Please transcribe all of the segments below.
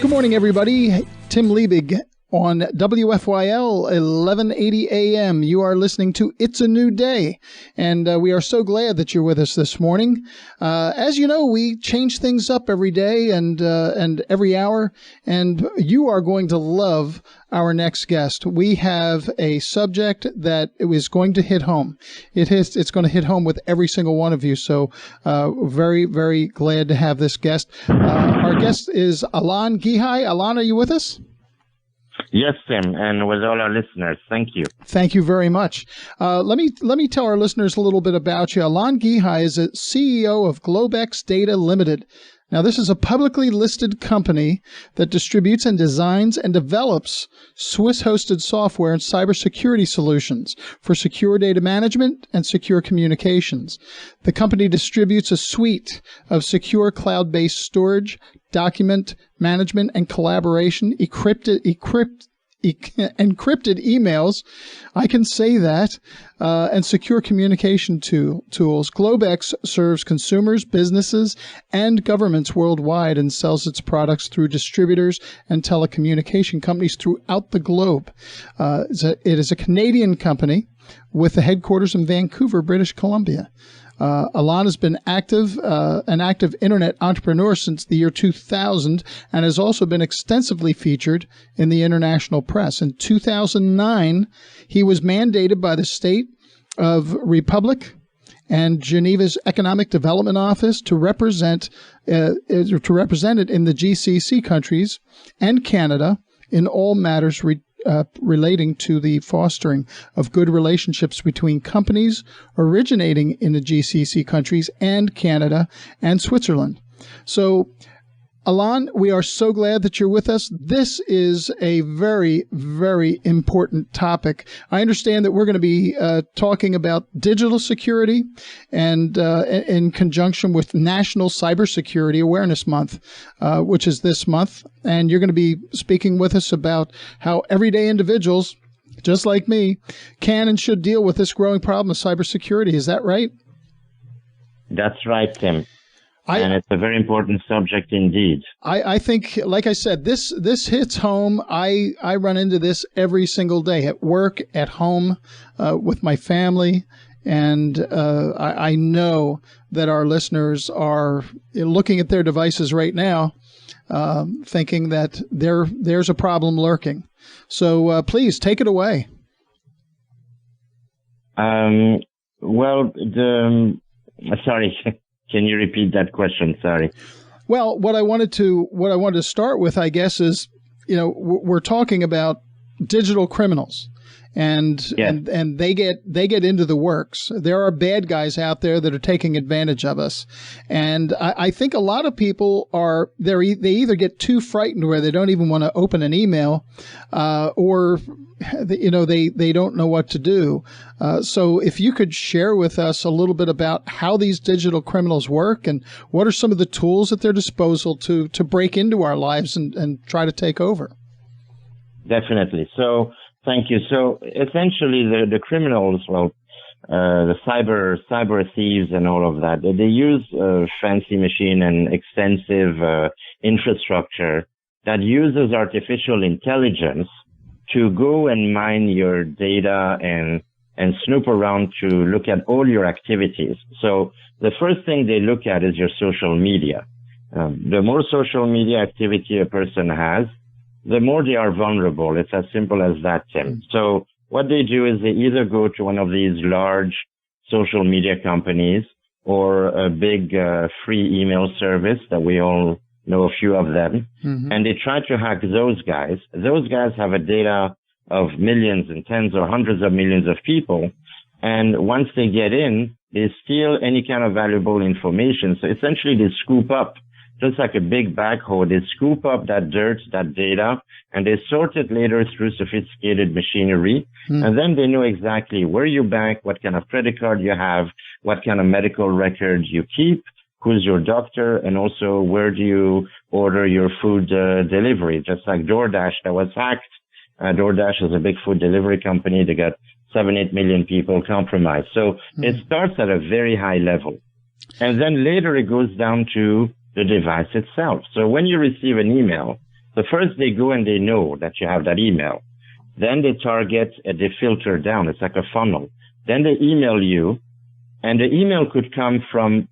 Good morning, everybody. Tim Liebig on WFYL 1180 AM. You are listening to It's a New Day, and we are so glad that you're with us this morning. As you know, we change things up every day and every hour, and you are going to love our next guest. We have a subject that is going to hit home. It's going to hit home with every single one of you. So very, very glad to have this guest. Our guest is Alain Ghiai. Alain, are you with us? Yes, Tim, and with all our listeners, thank you. Thank you very much. Let me tell our listeners a little bit about you. Alain Ghiai is a CEO of Globex Data Limited. Now, this is a publicly listed company that distributes and designs and develops Swiss-hosted software and cybersecurity solutions for secure data management and secure communications. The company distributes a suite of secure cloud-based storage, document management and collaboration, encrypted emails, I can say that, and secure communication tools. Globex serves consumers, businesses, and governments worldwide and sells its products through distributors and telecommunication companies throughout the globe. It is a Canadian company with the headquarters in Vancouver, British Columbia. Alain has been an active internet entrepreneur since the year 2000 and has also been extensively featured in the international press. In 2009, he was mandated by the State of Republic and Geneva's Economic Development Office to represent it in the GCC countries and Canada in all matters relating to the fostering of good relationships between companies originating in the GCC countries and Canada and Switzerland. So, Alain, we are so glad that you're with us. This is a very, very important topic. I understand that we're going to be talking about digital security and in conjunction with National Cybersecurity Awareness Month, which is this month. And you're going to be speaking with us about how everyday individuals, just like me, can and should deal with this growing problem of cybersecurity. Is that right? That's right, Tim. And it's a very important subject indeed. I think, like I said, this hits home. I run into this every single day at work, at home, with my family. And I know that our listeners are looking at their devices right now, thinking that there's a problem lurking. So please take it away. Sorry. Can you repeat that question? Sorry. Well, what I wanted to start with, I guess, is, we're talking about digital criminals, and they get into the works. There are bad guys out there that are taking advantage of us, and I think a lot of people they either get too frightened where they don't even want to open an email, or they don't know what to do. So if you could share with us a little bit about how these digital criminals work and what are some of the tools at their disposal to break into our lives and try to take over. Definitely. So thank you. So essentially the criminals, the cyber thieves and all of that, they use fancy machine and extensive infrastructure that uses artificial intelligence to go and mine your data and snoop around to look at all your activities. So the first thing they look at is your social media. The more social media activity a person has, the more they are vulnerable. It's as simple as that, Tim. So what they do is they either go to one of these large social media companies or a big free email service that we all know a few of them, and they try to hack those guys. Those guys have a data of millions and tens or hundreds of millions of people, and once they get in, they steal any kind of valuable information. So essentially they scoop up, just like a big backhoe, they scoop up that dirt, that data, and they sort it later through sophisticated machinery, and then they know exactly where you bank, what kind of credit card you have, what kind of medical records you keep, who's your doctor, and also where do you order your food delivery, just like DoorDash that was hacked. DoorDash is a big food delivery company. They got 7-8 million people compromised. So it starts at a very high level. And then later it goes down to the device itself. So when you receive an email, So first they go and they know that you have that email. Then they target and they filter down. It's like a funnel. Then they email you, and the email could come from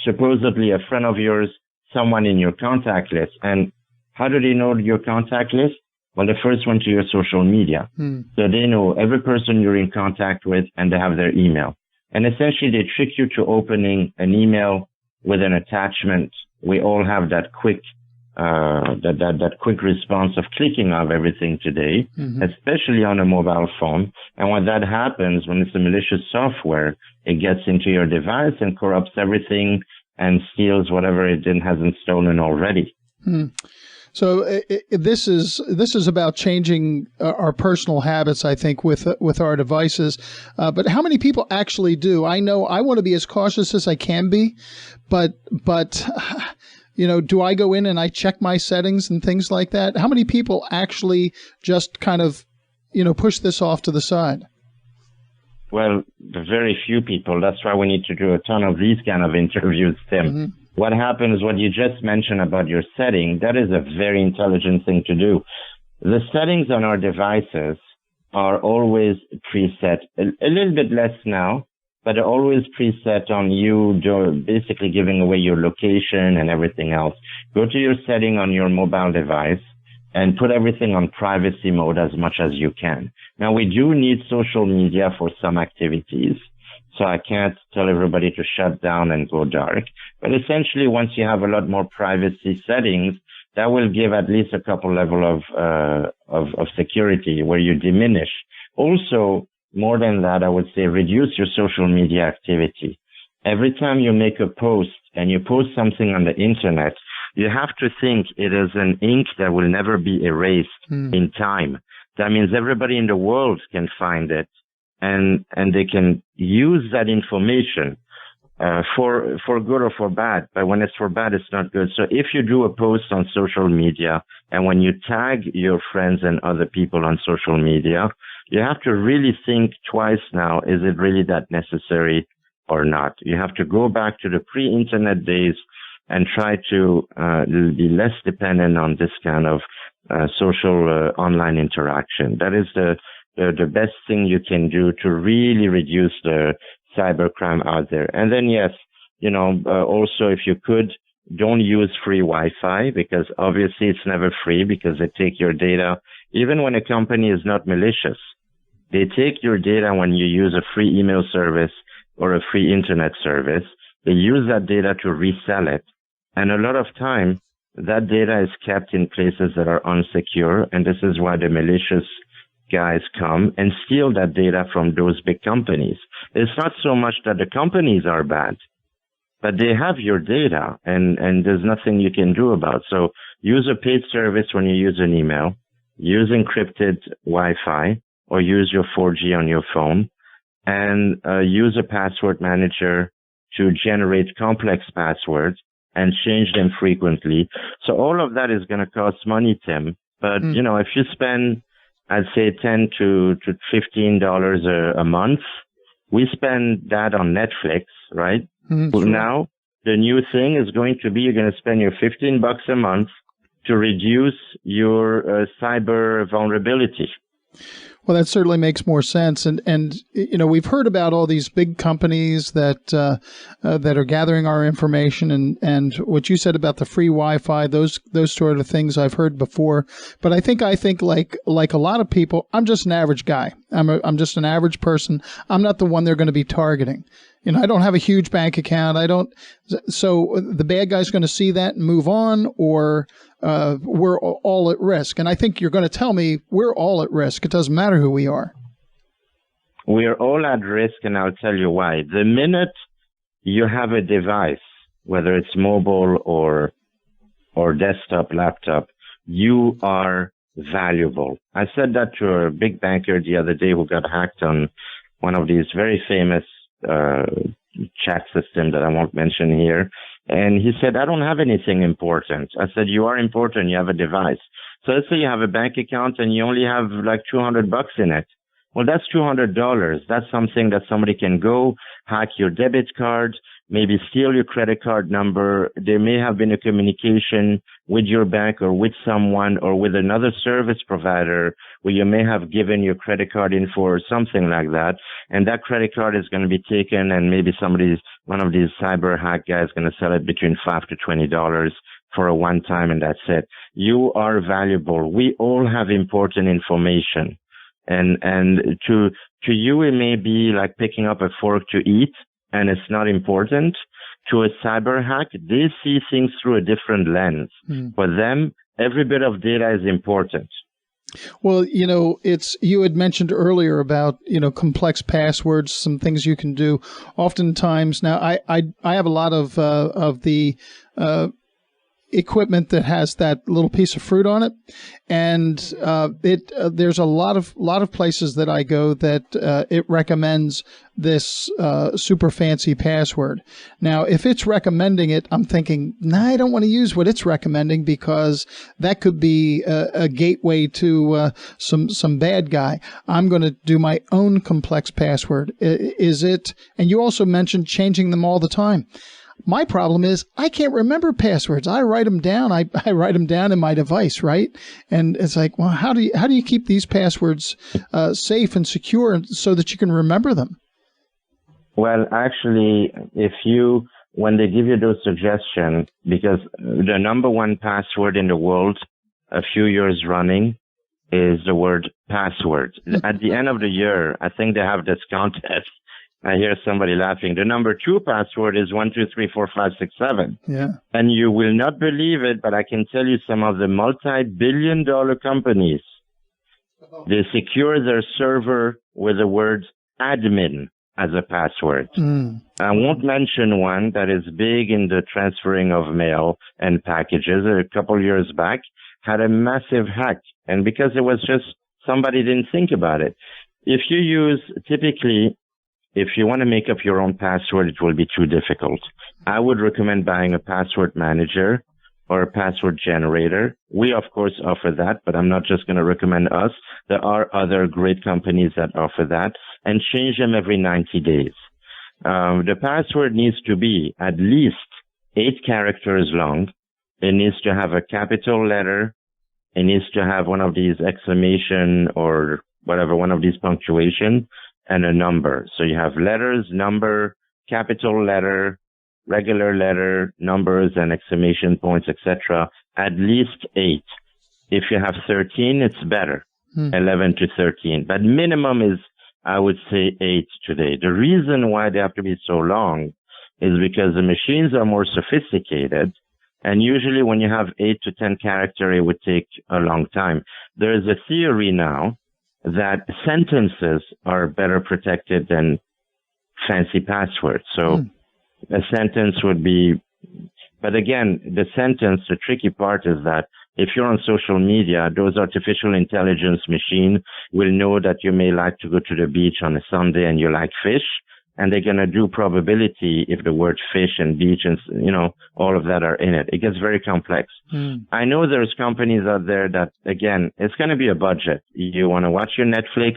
supposedly a friend of yours, someone in your contact list. And how do they know your contact list? Well, the first one to your social media. So they know every person you're in contact with, and they have their email. And essentially they trick you to opening an email with an attachment. We all have that quick that quick response of clicking of everything today, especially on a mobile phone. And when that happens, when it's a malicious software, it gets into your device and corrupts everything and steals whatever it hasn't stolen already. So this is about changing our personal habits, I think, with our devices. But how many people actually do? I know I want to be as cautious as I can be, but do I go in and I check my settings and things like that? How many people actually just kind of, push this off to the side? Well, very few people. That's why we need to do a ton of these kind of interviews, Tim. What happens, what you just mentioned about your setting, that is a very intelligent thing to do. The settings on our devices are always preset, a little bit less now, but they're always preset on you basically giving away your location and everything else. Go to your setting on your mobile device and put everything on privacy mode as much as you can. Now, we do need social media for some activities, so I can't tell everybody to shut down and go dark. But essentially, once you have a lot more privacy settings, that will give at least a couple level of security where you diminish. Also, more than that, I would say reduce your social media activity. Every time you make a post and you post something on the internet, you have to think it is an ink that will never be erased in time. That means everybody in the world can find it and they can use that information for good or for bad. But when it's for bad, it's not good. So if you do a post on social media and when you tag your friends and other people on social media, you have to really think twice now, is it really that necessary or not? You have to go back to the pre-internet days and try to be less dependent on this kind of social online interaction. That is the best thing you can do to really reduce the cybercrime out there. And then, yes, also if you could, don't use free Wi-Fi, because obviously it's never free because they take your data. Even when a company is not malicious, they take your data when you use a free email service or a free internet service. They use that data to resell it. And a lot of time, that data is kept in places that are unsecure. And this is why the malicious guys come and steal that data from those big companies. It's not so much that the companies are bad, but they have your data and there's nothing you can do about it. So use a paid service when you use an email, use encrypted Wi-Fi, or use your 4G on your phone, and use a password manager to generate complex passwords and change them frequently. So all of that is going to cost money, Tim. But, if you spend, I'd say $10 to $15 a month, we spend that on Netflix, right? Well, now, the new thing is going to be you're going to spend your $15 a month to reduce your cyber vulnerability. Well, that certainly makes more sense. And we've heard about all these big companies that are gathering our information and what you said about the free Wi-Fi, those sort of things I've heard before. But I think like a lot of people, I'm just an average guy. I'm just an average person. I'm not the one they're going to be targeting. I don't have a huge bank account. So the bad guy's going to see that and move on, or we're all at risk. And I think you're going to tell me we're all at risk. It doesn't matter who we are. We are all at risk, and I'll tell you why. The minute you have a device, whether it's mobile or desktop, laptop, you are valuable. I said that to a big banker the other day who got hacked on one of these very famous chat system that I won't mention here. And he said, I don't have anything important. I said, you are important. You have a device. So let's say you have a bank account and you only have like $200 in it. Well, that's $200. That's something that somebody can go hack your debit card. maybe steal your credit card number. There may have been a communication with your bank or with someone or with another service provider where you may have given your credit card info or something like that. And that credit card is going to be taken, and maybe one of these cyber hack guys is going to sell it between $5 to $20 for a one time, and that's it. You are valuable. We all have important information. And to you, it may be like picking up a fork to eat, and it's not important. To a cyber hack, they see things through a different lens. For them, every bit of data is important. Well, you had mentioned earlier about, complex passwords, some things you can do. Oftentimes now, I have a lot of the equipment that has that little piece of fruit on it, and there's a lot of places that I go that it recommends this super fancy password. Now, if it's recommending it, I'm thinking, I don't want to use what it's recommending, because that could be a gateway to some bad guy. I'm going to do my own complex password. Is it? And you also mentioned changing them all the time. My problem is I can't remember passwords. I write them down. I write them down in my device, right? And it's like, well, how do you keep these passwords safe and secure so that you can remember them? Well, actually, when they give you those suggestions, because the number one password in the world a few years running is the word password. At the end of the year, I think they have this contest. I hear somebody laughing. The number 2 password is 1, 2, 3, 4, 5, 6, 7. Yeah. And you will not believe it, but I can tell you some of the multi-billion-dollar companies, they secure their server with the word admin as a password. I won't mention one that is big in the transferring of mail and packages. A couple of years back, had a massive hack. And because it was just somebody didn't think about it. If you want to make up your own password, it will be too difficult. I would recommend buying a password manager or a password generator. We, of course, offer that, but I'm not just going to recommend us. There are other great companies that offer that, and change them every 90 days. The password needs to be at least 8 characters long. It needs to have a capital letter. It needs to have one of these exclamation or whatever, one of these punctuation, and a number. So you have letters, number, capital letter, regular letter, numbers, and exclamation points, etc. At least 8. If you have 13, it's better, 11 to 13. But minimum is, I would say, 8 today. The reason why they have to be so long is because the machines are more sophisticated. And usually when you have 8 to 10 characters, it would take a long time. There is a theory now that sentences are better protected than fancy passwords. So a sentence would be, but again, the tricky part is that if you're on social media, those artificial intelligence machines will know that you may like to go to the beach on a Sunday and you like fish, and they're going to do probability if the word fish and beach and, all of that are in it. It gets very complex. I know there's companies out there that, again, it's going to be a budget. You want to watch your Netflix,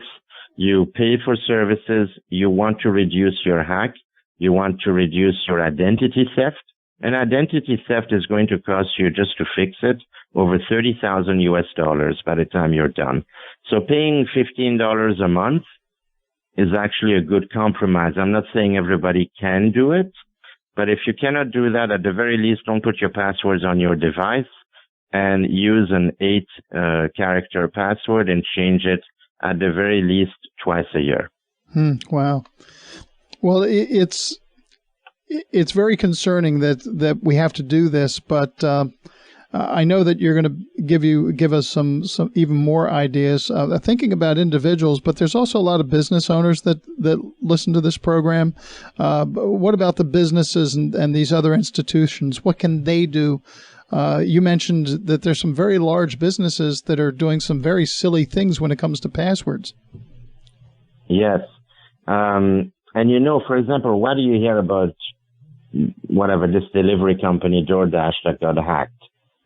you pay for services, you want to reduce your hack, you want to reduce your identity theft. And identity theft is going to cost you, just to fix it, over $30,000 by the time you're done. So paying $15 a month is actually a good compromise. I'm not saying everybody can do it, but if you cannot do that, at the very least, don't put your passwords on your device and use an 8-character password and change it at the very least twice a year. Wow. Well, it's very concerning that we have to do this, but I know that you're going to give us some even more ideas. Thinking about individuals, but there's also a lot of business owners that listen to this program. What about the businesses and these other institutions? What can they do? You mentioned that there's some very large businesses that are doing some very silly things when it comes to passwords. Yes. And for example, why do you hear about this delivery company, DoorDash, that got hacked?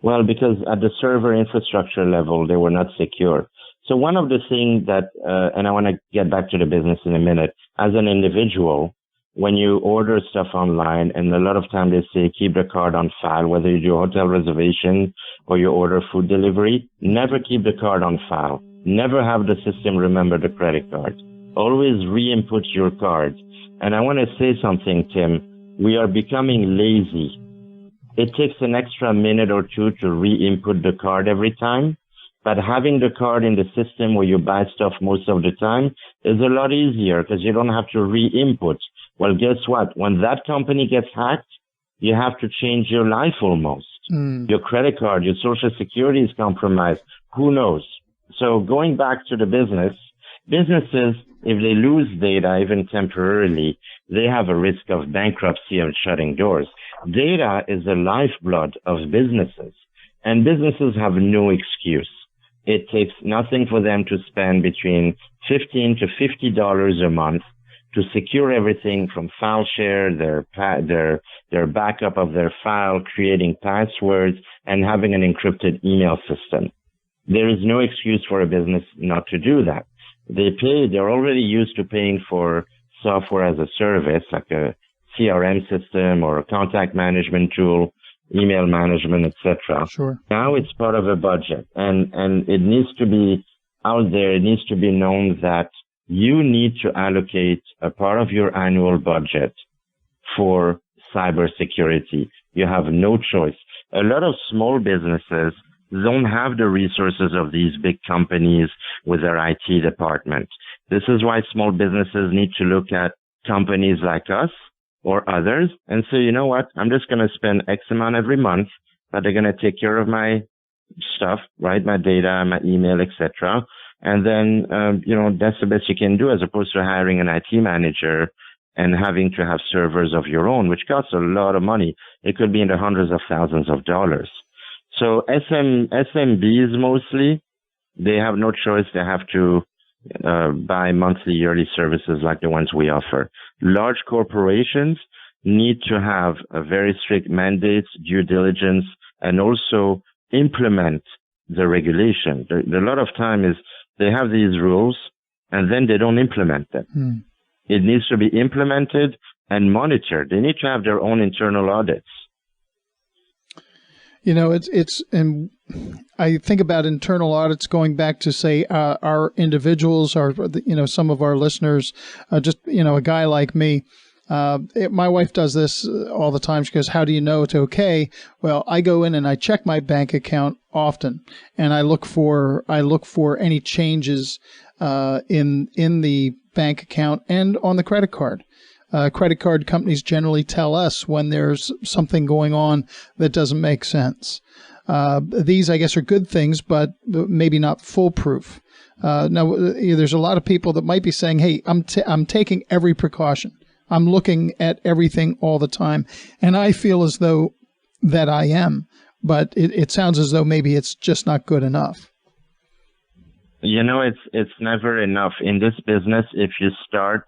Well, because at the server infrastructure level, they were not secure. So one of the things that, and I want to get back to the business in a minute, as an individual, when you order stuff online, and a lot of time they say keep the card on file, whether you do a hotel reservation or you order food delivery, never keep the card on file. Never have the system remember the credit card. Always re-input your card. And I want to say something, Tim. We are becoming lazy. It takes an extra minute or two to re-input the card every time. But having the card in the system where you buy stuff most of the time is a lot easier because you don't have to re-input. Well, guess what? When that company gets hacked, you have to change your life almost. Your credit card, your social security is compromised. Who knows? So going back to the businesses, if they lose data, even temporarily, they have a risk of bankruptcy and shutting doors. Data is the lifeblood of businesses, and businesses have no excuse. It takes nothing for them to spend between $15 to $50 a month to secure everything from file share, their backup of their file, creating passwords, and having an encrypted email system. There is no excuse for a business not to do that. They're already used to paying for software as a service, like a CRM system or a contact management tool, email management, etc. Sure. Now it's part of a budget, and it needs to be out there. It needs to be known that you need to allocate a part of your annual budget for cybersecurity. You have no choice. A lot of small businesses don't have the resources of these big companies with their IT department. This is why small businesses need to look at companies like us or others and say, you know what, I'm just going to spend X amount every month, but they're going to take care of my stuff, right? My data, my email, etc. And then, that's the best you can do as opposed to hiring an IT manager and having to have servers of your own, which costs a lot of money. It could be in the hundreds of thousands of dollars. So SMBs mostly, they have no choice. They have to buy monthly, yearly services like the ones we offer. Large corporations need to have a very strict mandates, due diligence, and also implement the regulation. A lot of time is they have these rules and then they don't implement them. It needs to be implemented and monitored. They need to have their own internal audits. And I think about internal audits going back to, say, our individuals, some of our listeners, a guy like me. My wife does this all the time. She goes, how do you know it's okay? Well, I go in and I check my bank account often, and I look for any changes in the bank account and on the credit card. Credit card companies generally tell us when there's something going on that doesn't make sense. These, I guess, are good things, but maybe not foolproof. Now, there's a lot of people that might be saying, hey, I'm taking every precaution. I'm looking at everything all the time. And I feel as though that I am, but it sounds as though maybe it's just not good enough. It's never enough. In this business, if you start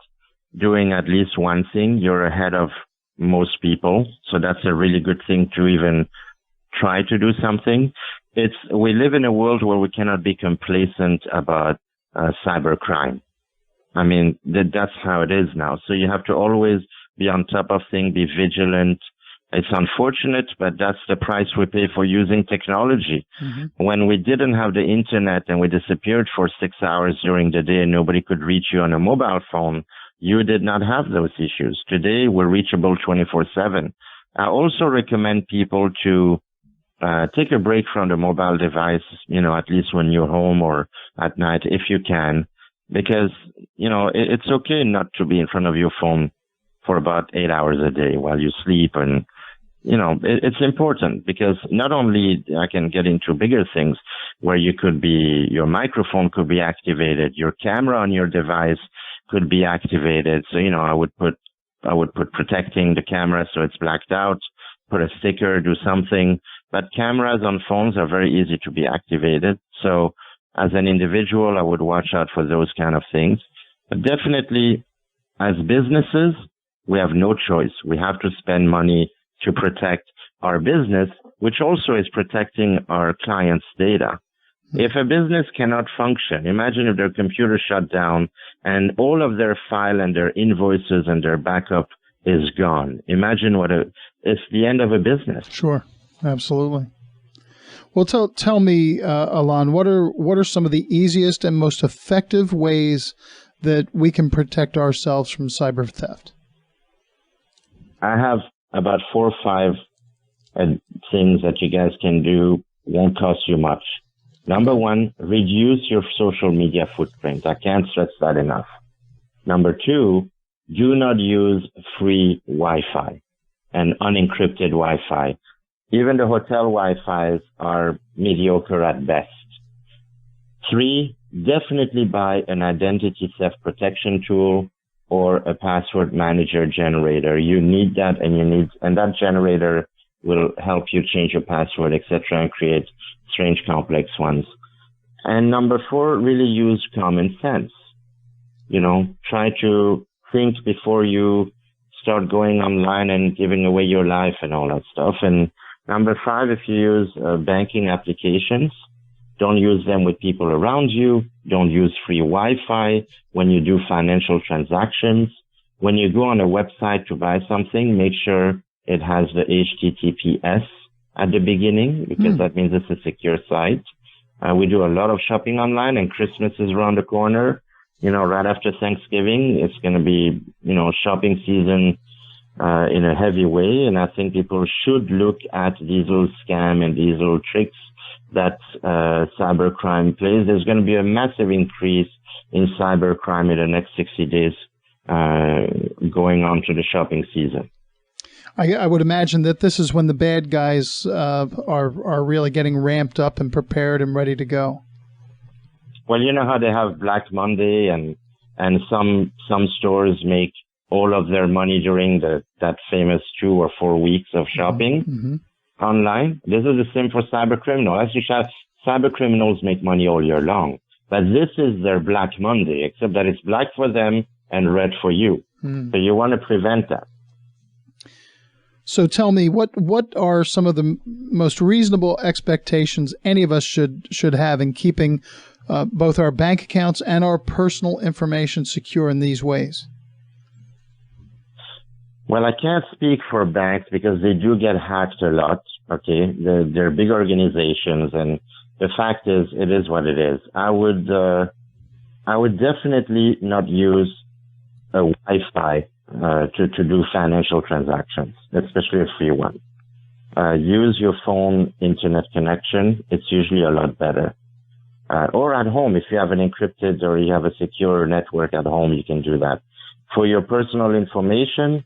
doing at least one thing, you're ahead of most people. So that's a really good thing to even try to do something. We live in a world where we cannot be complacent about cybercrime. I mean, that's how it is now. So you have to always be on top of things, be vigilant. It's unfortunate, but that's the price we pay for using technology. Mm-hmm. When we didn't have the internet and we disappeared for 6 hours during the day and nobody could reach you on a mobile phone, you did not have those issues. Today, we're reachable 24/7. I also recommend people to take a break from the mobile device, at least when you're home or at night, if you can, because, it's okay not to be in front of your phone for about 8 hours a day while you sleep. And, it's important because not only I can get into bigger things where your microphone could be activated, your camera on your device could be activated. So, I would put protecting the camera so it's blacked out, put a sticker, do something. But cameras on phones are very easy to be activated. So as an individual, I would watch out for those kind of things. But definitely, as businesses, we have no choice. We have to spend money to protect our business, which also is protecting our clients' data. If a business cannot function, imagine if their computer shut down and all of their file and their invoices and their backup is gone. Imagine it's the end of a business. Sure, absolutely. Well, tell me, Alain, what are some of the easiest and most effective ways that we can protect ourselves from cyber theft? I have about 4 or 5 things that you guys can do. Won't cost you much. Number 1, reduce your social media footprint. I can't stress that enough. Number 2, do not use free Wi-Fi and unencrypted Wi-Fi. Even the hotel Wi-Fis are mediocre at best. 3, definitely buy an identity theft protection tool or a password manager generator. You need that, and that generator will help you change your password, etc., and create strange, complex ones. And number 4, really use common sense. Try to think before you start going online and giving away your life and all that stuff. And number 5, if you use banking applications, don't use them with people around you. Don't use free Wi-Fi when you do financial transactions. When you go on a website to buy something, make sure it has the HTTPS at the beginning, because that means it's a secure site. We do a lot of shopping online, and Christmas is around the corner. Right after Thanksgiving, it's going to be, shopping season in a heavy way. And I think people should look at these little scam and these little tricks that cybercrime plays. There's going to be a massive increase in cybercrime in the next 60 days going on to the shopping season. I would imagine that this is when the bad guys are really getting ramped up and prepared and ready to go. Well, you know how they have Black Monday, and some stores make all of their money during that famous 2 or 4 weeks of shopping online. This is the same for cyber criminals. Actually, cyber criminals make money all year long, but this is their Black Monday, except that it's black for them and red for you. So you want to prevent that. So tell me, what are some of the most reasonable expectations any of us should have in keeping both our bank accounts and our personal information secure in these ways? Well, I can't speak for banks because they do get hacked a lot. Okay, they're big organizations, and the fact is, it is what it is. I would definitely not use a Wi-Fi to do financial transactions, especially a free one. Use your phone internet connection. It's usually a lot better. Or at home, if you have an encrypted or you have a secure network at home, you can do that. For your personal information,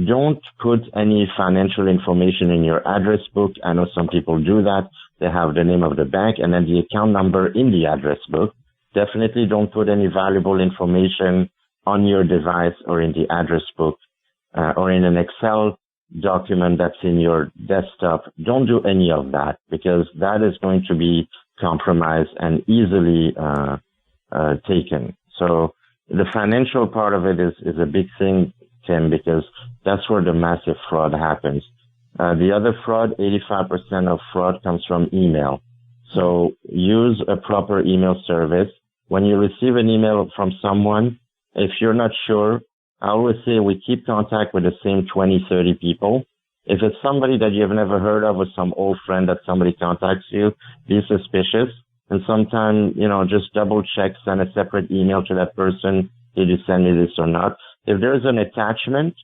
don't put any financial information in your address book. I know some people do that. They have the name of the bank and then the account number in the address book. Definitely don't put any valuable information on your device or in the address book or in an Excel document that's in your desktop. Don't do any of that, because that is going to be compromised and easily taken. So the financial part of it is a big thing, Tim, because that's where the massive fraud happens. The other fraud, 85% of fraud comes from email. So use a proper email service. When you receive an email from someone, if you're not sure, I always say we keep contact with the same 20, 30 people. If it's somebody that you've never heard of or some old friend that somebody contacts you, be suspicious. And sometimes, just double check, send a separate email to that person. Did you send me this or not? If there's an attachment,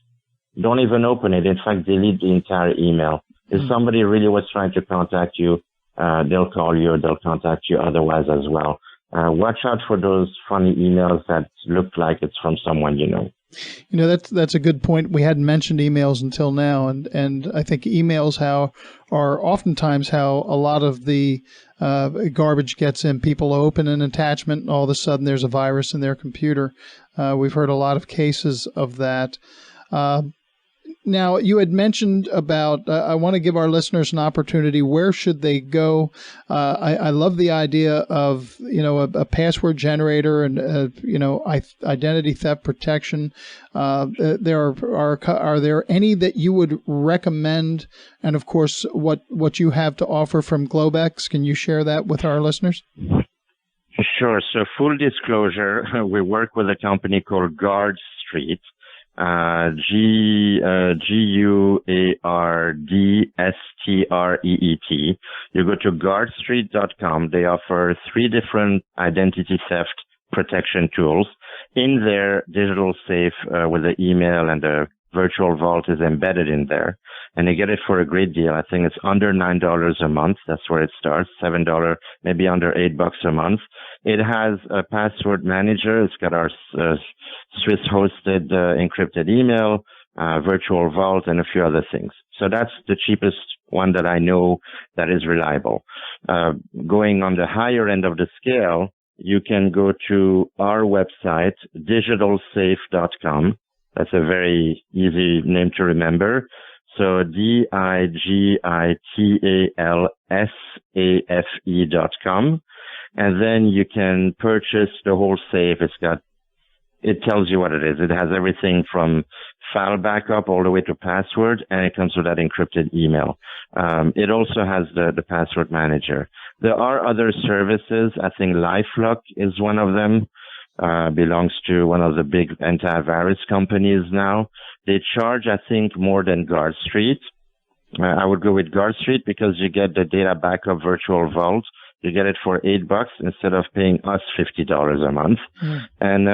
don't even open it. In fact, delete the entire email. If somebody really was trying to contact you, they'll call you or they'll contact you otherwise as well. Watch out for those funny emails that look like it's from someone you know. That's a good point. We hadn't mentioned emails until now, and I think emails are oftentimes how a lot of the garbage gets in. People open an attachment, and all of a sudden there's a virus in their computer. We've heard a lot of cases of that. Now, you had mentioned about, I want to give our listeners an opportunity. Where should they go? I love the idea of, a password generator and, identity theft protection. Are there any that you would recommend? And of course, what you have to offer from Globex, can you share that with our listeners? Sure. So full disclosure, we work with a company called Guard Street. GUARDSTREET. You go to guardstreet.com. They offer 3 different identity theft protection tools. In their digital safe with the email and the virtual vault is embedded in there. And they get it for a great deal. I think it's under $9 a month. That's where it starts. $7, maybe under $8 a month. It has a password manager. It's got our Swiss hosted encrypted email, virtual vault, and a few other things. So that's the cheapest one that I know that is reliable. Going on the higher end of the scale, you can go to our website, digitalsafe.com. That's a very easy name to remember. So digitalsafe.com. And then you can purchase the whole safe. It tells you what it is. It has everything from file backup all the way to password, and it comes with that encrypted email. It also has the password manager. There are other services. I think LifeLock is one of them. Belongs to one of the big antivirus companies now. They charge, I think, more than Guard Street. I would go with Guard Street because you get the data backup virtual vault. You get it for $8 instead of paying us $50 a month. And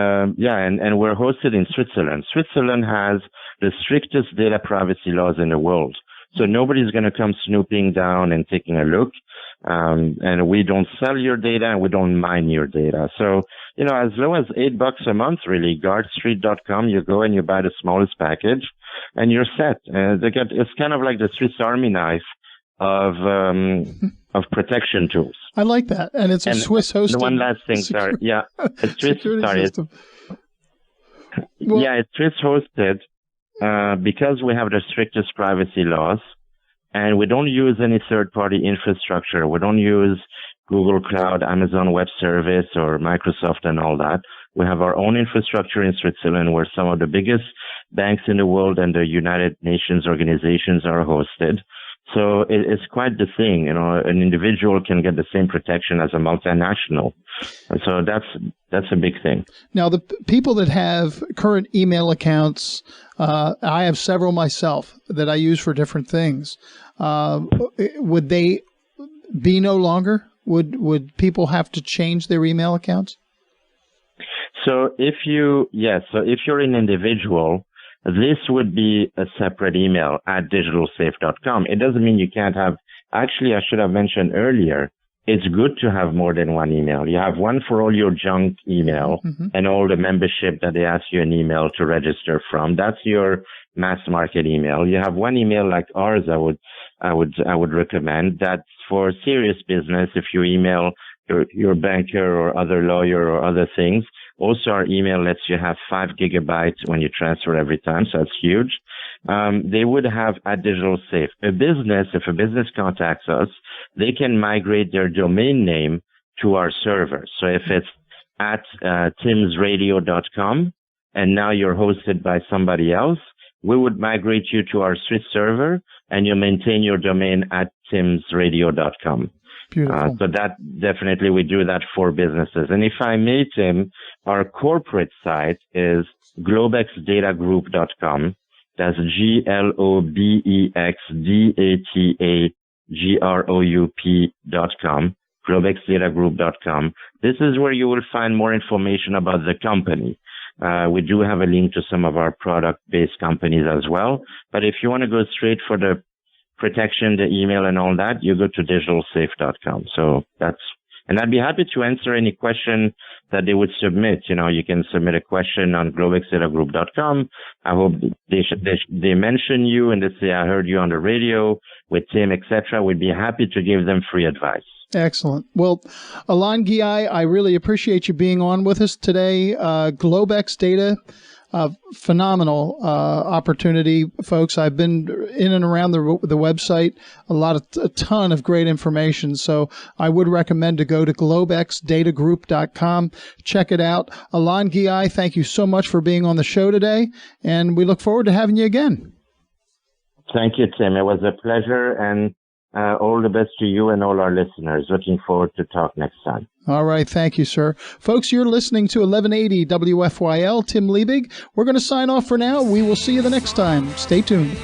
we're hosted in Switzerland. Switzerland has the strictest data privacy laws in the world. So nobody's going to come snooping down and taking a look. And we don't sell your data and we don't mine your data. So, as low as $8 a month, really, guardstreet.com, you go and you buy the smallest package and you're set. It's kind of like the Swiss Army knife of protection tools. I like that. And it's a Swiss hosted. One last thing, sorry. Yeah. It's Swiss, sorry. It's Swiss hosted, because we have the strictest privacy laws. And we don't use any third-party infrastructure. We don't use Google Cloud, Amazon Web Service, or Microsoft and all that. We have our own infrastructure in Switzerland where some of the biggest banks in the world and the United Nations organizations are hosted. So it's quite the thing. An individual can get the same protection as a multinational. And so that's a big thing. Now, the people that have current email accounts, I have several myself that I use for different things. Would they be no longer? Would people have to change their email accounts? So if you're an individual, this would be a separate email at digitalsafe.com. It doesn't mean you can't have, actually, I should have mentioned earlier, it's good to have more than one email. You have one for all your junk email and all the membership that they ask you an email to register from. That's your mass market email. You have one email like ours, I would recommend. That's for serious business. If you email your banker or other lawyer or other things. Also, our email lets you have 5 gigabytes when you transfer every time, so that's huge. They would have at Digital Safe. If a business contacts us, they can migrate their domain name to our server. So if it's at timsradio.com and now you're hosted by somebody else, we would migrate you to our Swiss server and you maintain your domain at timsradio.com. Beautiful. So that definitely we do that for businesses. And if I may, Tim, our corporate site is globexdatagroup.com. That's globexdatagroup.com. globexdatagroup.com. This is where you will find more information about the company. We do have a link to some of our product-based companies as well. But if you want to go straight for the protection, the email and all that, you go to digitalsafe.com. So and I'd be happy to answer any question that they would submit. You can submit a question on globexdatagroup.com. I hope they mention you and they say, I heard you on the radio with Tim, etc. We'd be happy to give them free advice. Excellent. Well, Alain Ghiai, I really appreciate you being on with us today. Globex Data phenomenal opportunity, folks. I've been in and around the website, a ton of great information. So I would recommend to go to globexdatagroup.com. Check it out. Alain Ghiai, thank you so much for being on the show today, and we look forward to having you again. Thank you, Tim. It was a pleasure, and all the best to you and all our listeners. Looking forward to talk next time. All right. Thank you, sir. Folks, you're listening to 1180 WFYL. Tim Liebig. We're going to sign off for now. We will see you the next time. Stay tuned.